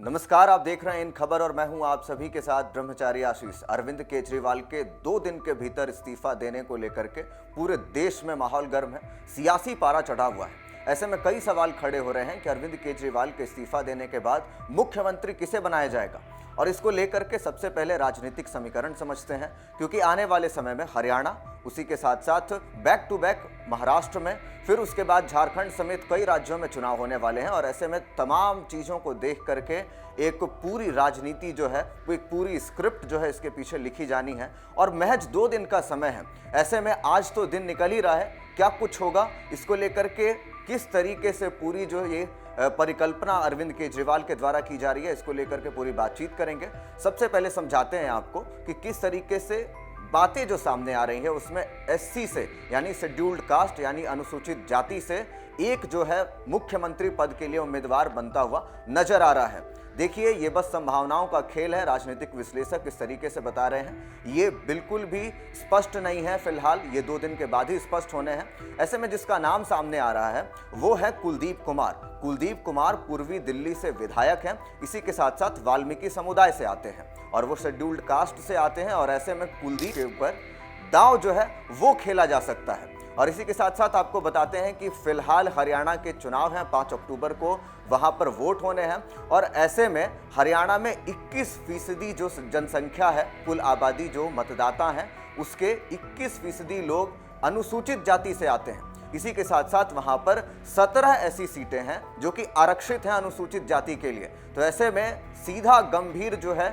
नमस्कार, आप देख रहे हैं इन खबर और मैं हूं आप सभी के साथ ब्रह्मचारी आशीष। अरविंद केजरीवाल के 2 दिन के भीतर इस्तीफा देने को लेकर के पूरे देश में माहौल गर्म है, सियासी पारा चढ़ा हुआ है। ऐसे में कई सवाल खड़े हो रहे हैं कि अरविंद केजरीवाल के इस्तीफा देने के बाद मुख्यमंत्री किसे बनाया जाएगा, और इसको लेकर के सबसे पहले राजनीतिक समीकरण समझते हैं, क्योंकि आने वाले समय में हरियाणा, उसी के साथ साथ बैक टू बैक महाराष्ट्र में, फिर उसके बाद झारखंड समेत कई राज्यों में चुनाव होने वाले हैं। और ऐसे में तमाम चीज़ों को देख करके एक पूरी राजनीति जो है, वो एक पूरी स्क्रिप्ट जो है इसके पीछे लिखी जानी है, और महज 2 दिन का समय है। ऐसे में आज तो दिन निकल ही रहा है, क्या कुछ होगा इसको लेकर के, किस तरीके से पूरी जो ये परिकल्पना अरविंद केजरीवाल के द्वारा की जा रही है, इसको लेकर के पूरी बातचीत करेंगे। सबसे पहले समझाते हैं आपको कि किस तरीके से बातें जो सामने आ रही है उसमें एससी से, यानी शेड्यूल्ड कास्ट यानी अनुसूचित जाति से एक जो है मुख्यमंत्री पद के लिए उम्मीदवार बनता हुआ नजर आ रहा है। देखिए, ये बस संभावनाओं का खेल है। राजनीतिक विश्लेषक इस तरीके से बता रहे हैं, ये बिल्कुल भी स्पष्ट नहीं है फिलहाल, ये 2 दिन के बाद ही स्पष्ट होने हैं। ऐसे में जिसका नाम सामने आ रहा है वो है कुलदीप कुमार। कुलदीप कुमार पूर्वी दिल्ली से विधायक हैं, इसी के साथ साथ वाल्मीकि समुदाय से आते हैं और वो शेड्यूल्ड कास्ट से आते हैं, और ऐसे में कुलदीप के ऊपर दांव जो है वो खेला जा सकता है। और इसी के साथ साथ आपको बताते हैं कि फिलहाल हरियाणा के चुनाव हैं, 5 अक्टूबर को वहां पर वोट होने हैं, और ऐसे में हरियाणा में 21% जो जनसंख्या है, कुल आबादी जो मतदाता हैं उसके 21% लोग अनुसूचित जाति से आते हैं। इसी के साथ साथ वहां पर 17 ऐसी सीटें हैं जो कि आरक्षित हैं अनुसूचित जाति के लिए। तो ऐसे में सीधा गंभीर जो है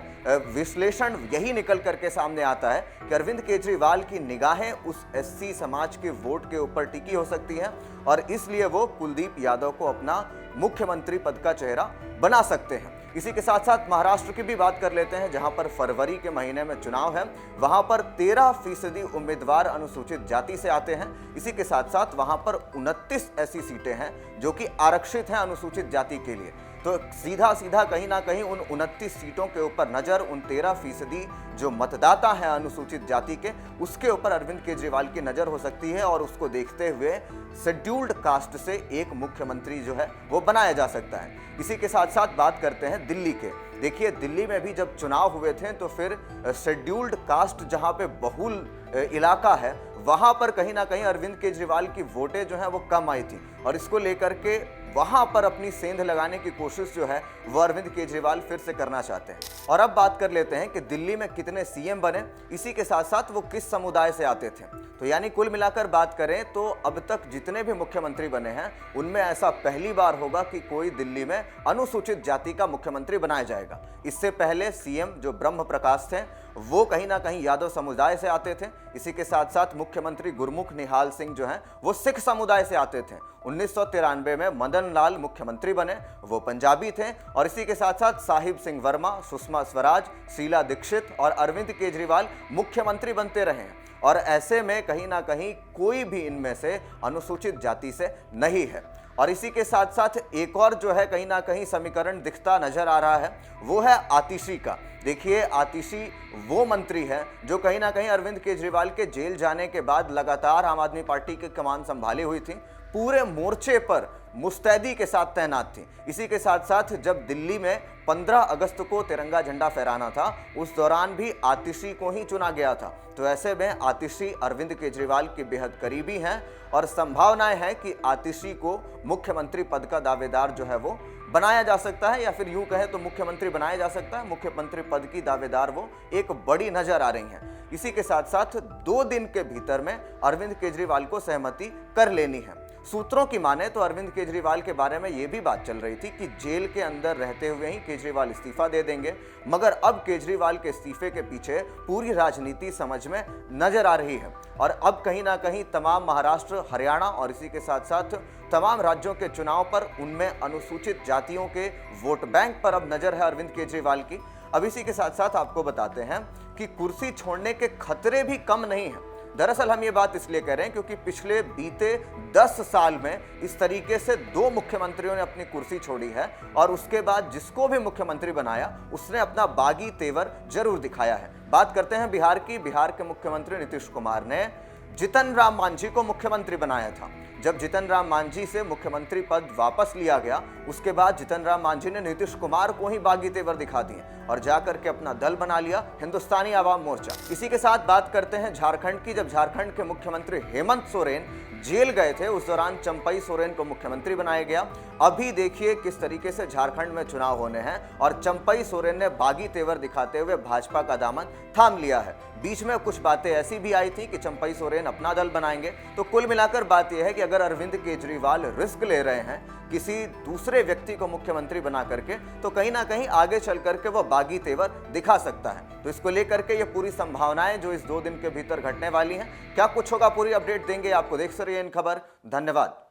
विश्लेषण यही निकल करके सामने आता है कि अरविंद केजरीवाल की निगाहें उस एससी समाज के वोट के ऊपर टिकी हो सकती हैं, और इसलिए वो कुलदीप यादव को अपना मुख्यमंत्री पद का चेहरा बना सकते हैं। इसी के साथ साथ महाराष्ट्र की भी बात कर लेते हैं, जहां पर फरवरी के महीने में चुनाव है। वहां पर 13% उम्मीदवार अनुसूचित जाति से आते हैं। इसी के साथ साथ वहां पर 29 ऐसी सीटें हैं जो कि आरक्षित हैं अनुसूचित जाति के लिए। तो सीधा सीधा कहीं ना कहीं उन 29 सीटों के ऊपर नजर, उन 13% जो मतदाता हैं अनुसूचित जाति के, उसके ऊपर अरविंद केजरीवाल की नजर हो सकती है, और उसको देखते हुए शेड्यूल्ड कास्ट से एक मुख्यमंत्री जो है वो बनाया जा सकता है। इसी के साथ साथ बात करते हैं दिल्ली के। देखिए, दिल्ली में भी जब चुनाव हुए थे तो फिर शेड्यूल्ड कास्ट जहां पे बहुल इलाका है, वहां पर कहीं ना कहीं अरविंद केजरीवाल की वोटें जो हैं वो कम आई थी, और इसको लेकर के वहां पर अपनी सेंध लगाने की कोशिश जो है वो अरविंद केजरीवाल फिर से करना चाहते हैं। और अब बात कर लेते हैं कि दिल्ली में कितने सीएम बने, इसी के साथ साथ वो किस समुदाय से आते थे। तो यानी कुल मिलाकर बात करें तो अब तक जितने भी मुख्यमंत्री बने हैं उनमें ऐसा पहली बार होगा कि कोई दिल्ली में अनुसूचित जाति का मुख्यमंत्री बनाया जाएगा। इससे पहले सीएम जो ब्रह्म प्रकाश थे वो कहीं ना कहीं यादव समुदाय से आते थे। इसी के साथ साथ मुख्यमंत्री गुरमुख निहाल सिंह जो हैं वो सिख समुदाय से आते थे। 1993 में मदन लाल मुख्यमंत्री बने, वो पंजाबी थे। और इसी के साथ साथ साहिब सिंह वर्मा, सुषमा स्वराज, शीला दीक्षित और अरविंद केजरीवाल मुख्यमंत्री बनते रहे हैं, और ऐसे में कहीं ना कहीं कोई भी इनमें से अनुसूचित जाति से नहीं है। और इसी के साथ साथ एक और जो है कहीं ना कहीं समीकरण दिखता नजर आ रहा है, वो है आतिशी का। देखिए, आतिशी वो मंत्री है जो कहीं ना कहीं अरविंद केजरीवाल के जेल जाने के बाद लगातार आम आदमी पार्टी की कमान संभाली हुई थी, पूरे मोर्चे पर मुस्तैदी के साथ तैनात थी। इसी के साथ साथ जब दिल्ली में 15 अगस्त को तिरंगा झंडा फहराना था, उस दौरान भी आतिशी को ही चुना गया था। तो ऐसे में आतिशी अरविंद केजरीवाल के बेहद करीबी हैं, और संभावनाएं हैं कि आतिशी को मुख्यमंत्री पद का दावेदार जो है वो बनाया जा सकता है, या फिर यूं कहें तो मुख्यमंत्री बनाया जा सकता है। मुख्यमंत्री पद की दावेदार वो एक बड़ी नजर आ रही हैं। इसी के साथ साथ 2 दिन के भीतर में अरविंद केजरीवाल को सहमति कर लेनी है। सूत्रों की माने तो अरविंद केजरीवाल के बारे में यह भी बात चल रही थी कि जेल के अंदर रहते हुए ही केजरीवाल इस्तीफा दे देंगे, मगर अब केजरीवाल के इस्तीफे के पीछे पूरी राजनीति समझ में नजर आ रही है, और अब कहीं ना कहीं तमाम महाराष्ट्र, हरियाणा और इसी के साथ साथ तमाम राज्यों के चुनाव पर उनमें अनुसूचित जातियों के वोट बैंक पर अब नजर है अरविंद केजरीवाल की। अब इसी के साथ साथ आपको बताते हैं कि कुर्सी छोड़ने के खतरे भी कम नहीं है। दरअसल हम ये बात इसलिए कह रहे हैं क्योंकि पिछले बीते 10 साल में इस तरीके से 2 मुख्यमंत्रियों ने अपनी कुर्सी छोड़ी है, और उसके बाद जिसको भी मुख्यमंत्री बनाया उसने अपना बागी तेवर जरूर दिखाया है। बात करते हैं बिहार की। बिहार के मुख्यमंत्री नीतीश कुमार ने जितन राम मांझी को मुख्यमंत्री बनाया था, जब जीतन राम मांझी से मुख्यमंत्री पद वापस लिया गया, उसके बाद जीतन राम मांझी ने नीतीश कुमार को ही बागी तेवर दिखा दिए और जाकर के अपना दल बना लिया, हिंदुस्तानी आवाम मोर्चा। इसी के साथ बात करते हैं झारखंड की। जब झारखंड के मुख्यमंत्री हेमंत सोरेन जेल गए थे, उस दौरान चंपई सोरेन को मुख्यमंत्री बनाया गया। अभी देखिए किस तरीके से झारखंड में चुनाव होने हैं और चंपई सोरेन ने बागी तेवर दिखाते हुए भाजपा का दामन थाम लिया है। बीच में कुछ बातें ऐसी भी आई थी कि चंपई सोरेन अपना दल बनाएंगे। तो कुल मिलाकर बात यह है कि अगर अरविंद केजरीवाल रिस्क ले रहे हैं किसी दूसरे व्यक्ति को मुख्यमंत्री बना करके, तो कहीं ना कहीं आगे चल करके वो बागी तेवर दिखा सकता है। तो इसको लेकर के ये पूरी संभावनाएं जो इस 2 दिन के भीतर घटने वाली हैं, क्या कुछ होगा पूरी अपडेट देंगे आपको। देखते रहिए इन खबर। धन्यवाद।